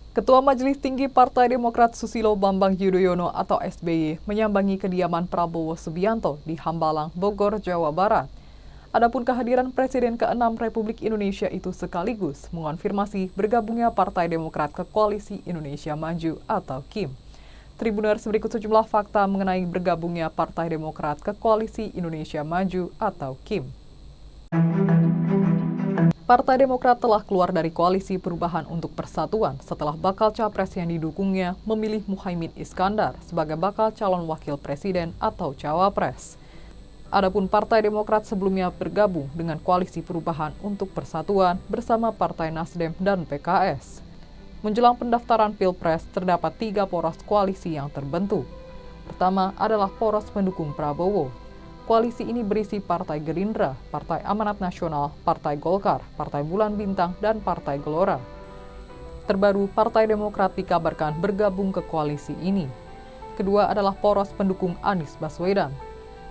Ketua Majelis Tinggi Partai Demokrat Susilo Bambang Yudhoyono atau SBY menyambangi kediaman Prabowo Subianto di Hambalang, Bogor, Jawa Barat. Adapun kehadiran Presiden ke-6 Republik Indonesia itu sekaligus mengonfirmasi bergabungnya Partai Demokrat ke Koalisi Indonesia Maju atau KIM. Tribuners, berikut sejumlah fakta mengenai bergabungnya Partai Demokrat ke Koalisi Indonesia Maju atau KIM. Partai Demokrat telah keluar dari Koalisi Perubahan untuk Persatuan setelah bakal capres yang didukungnya memilih Muhaimin Iskandar sebagai bakal calon wakil presiden atau cawapres. Adapun Partai Demokrat sebelumnya bergabung dengan Koalisi Perubahan untuk Persatuan bersama Partai Nasdem dan PKS. Menjelang pendaftaran Pilpres, terdapat 3 poros koalisi yang terbentuk. Pertama adalah poros pendukung Prabowo. Koalisi ini berisi Partai Gerindra, Partai Amanat Nasional, Partai Golkar, Partai Bulan Bintang, dan Partai Gelora. Terbaru, Partai Demokrat dikabarkan bergabung ke koalisi ini. Kedua adalah poros pendukung Anies Baswedan.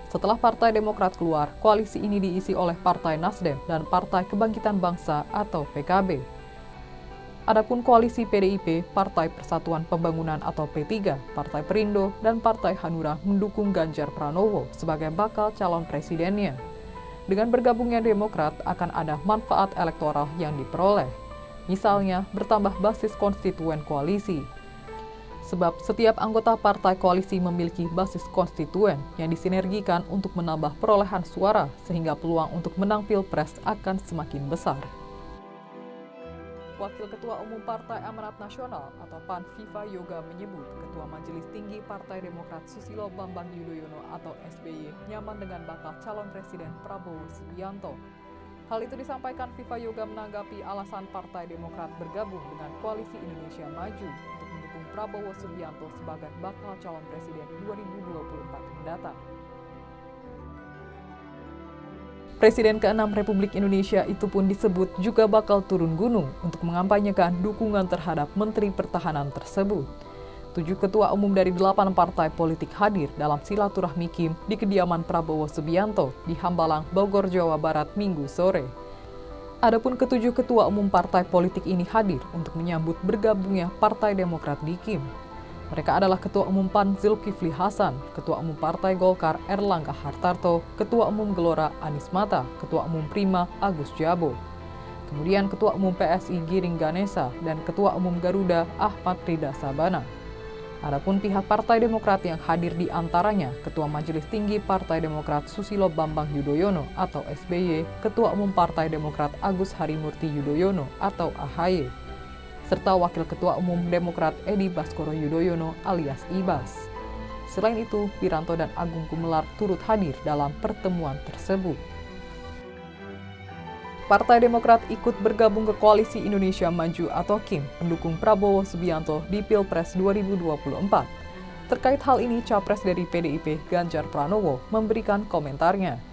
Setelah Partai Demokrat keluar, koalisi ini diisi oleh Partai Nasdem dan Partai Kebangkitan Bangsa atau PKB. Adapun koalisi PDIP, Partai Persatuan Pembangunan atau P3, Partai Perindo, dan Partai Hanura mendukung Ganjar Pranowo sebagai bakal calon presidennya. Dengan bergabungnya Demokrat akan ada manfaat elektoral yang diperoleh. Misalnya, bertambah basis konstituen koalisi. Sebab setiap anggota partai koalisi memiliki basis konstituen yang disinergikan untuk menambah perolehan suara sehingga peluang untuk menang Pilpres akan semakin besar. Wakil Ketua Umum Partai Amanat Nasional atau PAN Viva Yoga menyebut Ketua Majelis Tinggi Partai Demokrat Susilo Bambang Yudhoyono atau SBY nyaman dengan bakal calon presiden Prabowo Subianto. Hal itu disampaikan Viva Yoga menanggapi alasan Partai Demokrat bergabung dengan Koalisi Indonesia Maju untuk mendukung Prabowo Subianto sebagai bakal calon presiden 2024 mendatang. Presiden ke-6 Republik Indonesia itu pun disebut juga bakal turun gunung untuk mengampanyekan dukungan terhadap Menteri Pertahanan tersebut. 7 ketua umum dari 8 partai politik hadir dalam silaturahmi KIM di kediaman Prabowo Subianto di Hambalang, Bogor, Jawa Barat, Minggu sore. Adapun ke-7 ketua umum partai politik ini hadir untuk menyambut bergabungnya Partai Demokrat di KIM. Mereka adalah Ketua Umum PAN Zulkifli Hasan, Ketua Umum Partai Golkar Erlangga Hartarto, Ketua Umum Gelora Anies Mata, Ketua Umum Prima Agus Jabo. Kemudian Ketua Umum PSI Giring Ganesa dan Ketua Umum Garuda Ahmad Rida Sabana. Adapun pihak Partai Demokrat yang hadir di antaranya Ketua Majelis Tinggi Partai Demokrat Susilo Bambang Yudhoyono atau SBY, Ketua Umum Partai Demokrat Agus Harimurti Yudhoyono atau AHY, serta Wakil Ketua Umum Demokrat Edi Baskoro Yudhoyono alias Ibas. Selain itu, Wiranto dan Agung Gumelar turut hadir dalam pertemuan tersebut. Partai Demokrat ikut bergabung ke Koalisi Indonesia Maju atau KIM pendukung Prabowo Subianto di Pilpres 2024. Terkait hal ini, Capres dari PDIP Ganjar Pranowo memberikan komentarnya.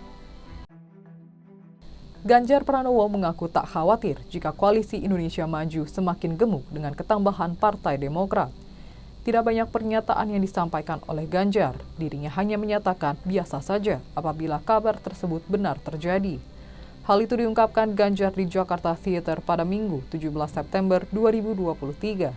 Ganjar Pranowo mengaku tak khawatir jika Koalisi Indonesia Maju semakin gemuk dengan ketambahan Partai Demokrat. Tidak banyak pernyataan yang disampaikan oleh Ganjar, dirinya hanya menyatakan biasa saja apabila kabar tersebut benar terjadi. Hal itu diungkapkan Ganjar di Jakarta Theater pada Minggu 17 September 2023.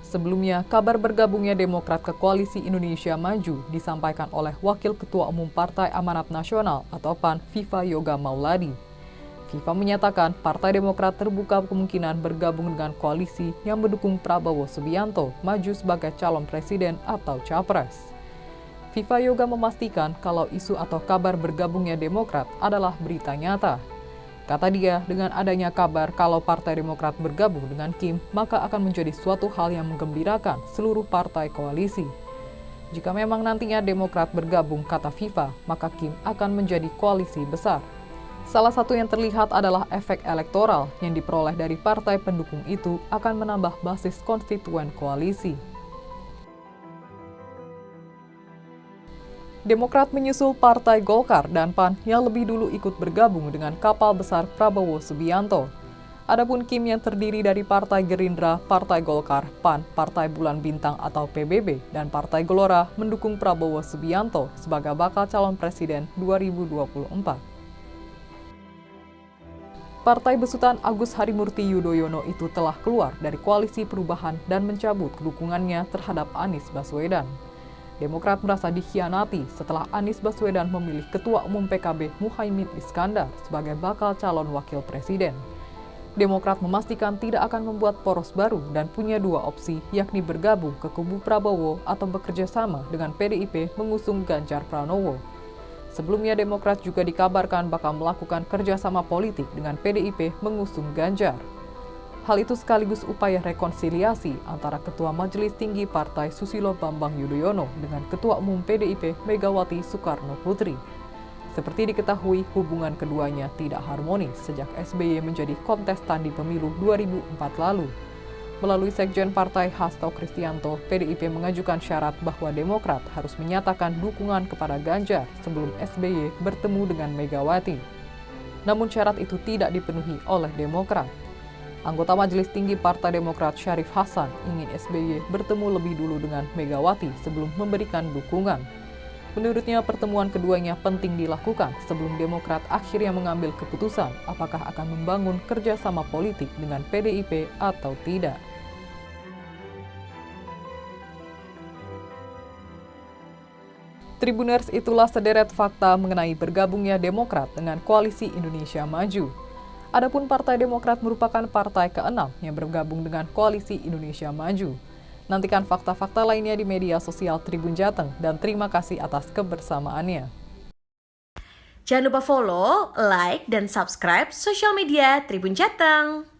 Sebelumnya, kabar bergabungnya Demokrat ke Koalisi Indonesia Maju disampaikan oleh Wakil Ketua Umum Partai Amanat Nasional atau PAN Viva Yoga Mauladi. Viva menyatakan Partai Demokrat terbuka kemungkinan bergabung dengan koalisi yang mendukung Prabowo Subianto maju sebagai calon presiden atau capres. Viva Yoga memastikan kalau isu atau kabar bergabungnya Demokrat adalah berita nyata. Kata dia, dengan adanya kabar kalau Partai Demokrat bergabung dengan KIM, maka akan menjadi suatu hal yang menggembirakan seluruh partai koalisi. Jika memang nantinya Demokrat bergabung, kata Viva, maka KIM akan menjadi koalisi besar. Salah satu yang terlihat adalah efek elektoral yang diperoleh dari partai pendukung itu akan menambah basis konstituen koalisi. Demokrat menyusul Partai Golkar dan PAN yang lebih dulu ikut bergabung dengan kapal besar Prabowo Subianto. Adapun KIM yang terdiri dari Partai Gerindra, Partai Golkar, PAN, Partai Bulan Bintang atau PBB, dan Partai Gelora mendukung Prabowo Subianto sebagai bakal calon presiden 2024. Partai besutan Agus Harimurti Yudhoyono itu telah keluar dari koalisi perubahan dan mencabut dukungannya terhadap Anies Baswedan. Demokrat merasa dikhianati setelah Anies Baswedan memilih Ketua Umum PKB Muhaimin Iskandar sebagai bakal calon wakil presiden. Demokrat memastikan tidak akan membuat poros baru dan punya dua opsi, yakni bergabung ke kubu Prabowo atau bekerja sama dengan PDIP mengusung Ganjar Pranowo. Sebelumnya Demokrat juga dikabarkan bakal melakukan kerjasama politik dengan PDIP mengusung Ganjar. Hal itu sekaligus upaya rekonsiliasi antara Ketua Majelis Tinggi Partai Susilo Bambang Yudhoyono dengan Ketua Umum PDIP Megawati Soekarno Putri. Seperti diketahui, hubungan keduanya tidak harmonis sejak SBY menjadi kontestan di pemilu 2004 lalu. Melalui Sekjen Partai Hasto Kristianto, PDIP mengajukan syarat bahwa Demokrat harus menyatakan dukungan kepada Ganjar sebelum SBY bertemu dengan Megawati. Namun syarat itu tidak dipenuhi oleh Demokrat. Anggota Majelis Tinggi Partai Demokrat Syarif Hasan ingin SBY bertemu lebih dulu dengan Megawati sebelum memberikan dukungan. Menurutnya pertemuan keduanya penting dilakukan sebelum Demokrat akhirnya mengambil keputusan apakah akan membangun kerjasama politik dengan PDIP atau tidak. Tribuners, itulah sederet fakta mengenai bergabungnya Demokrat dengan Koalisi Indonesia Maju. Adapun Partai Demokrat merupakan partai ke-6 yang bergabung dengan Koalisi Indonesia Maju. Nantikan fakta-fakta lainnya di media sosial Tribun Jateng dan terima kasih atas kebersamaannya. Jangan lupa follow, like, dan subscribe sosial media Tribun Jateng.